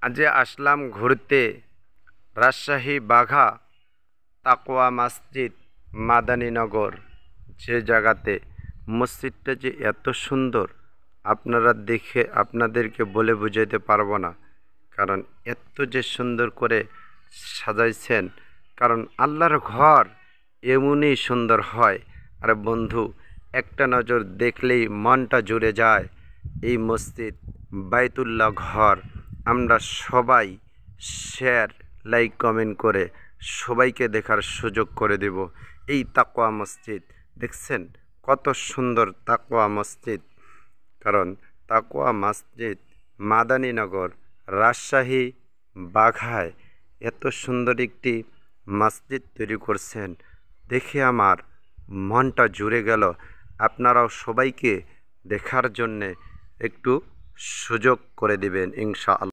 আজ আসলাম ঘুরতে রাজশাহী বাঘা তাকওয়া মসজিদ মাদানীনগর। যে জায়গাতে মসজিদটা যে এত সুন্দর আপনারা দেখে আপনাদেরকে বলে বুঝাইতে পারবো না, কারণ এত যে সুন্দর করে সাজাইছেন। কারণ আল্লাহর ঘর এমনই সুন্দর হয়। আর বন্ধু, একটা নজর দেখলেই মনটা জুড়ে যায়। এই মসজিদ বাইতুল্লাহ ঘর আমরা সবাই শেয়ার, লাইক, কমেন্ট করে সবাইকে দেখার সুযোগ করে দেব। এই তাকওয়া মসজিদ দেখছেন কত সুন্দর তাকওয়া মসজিদ। কারণ তাকওয়া মসজিদ মাদানীনগর রাজশাহী বাঘায় এত সুন্দর একটি মসজিদ তৈরি করছেন দেখে আমার মনটা জুড়ে গেল। আপনারাও সবাইকে দেখার জন্যে একটু সুযোগ করে দিবেন ইনশাআল্লাহ।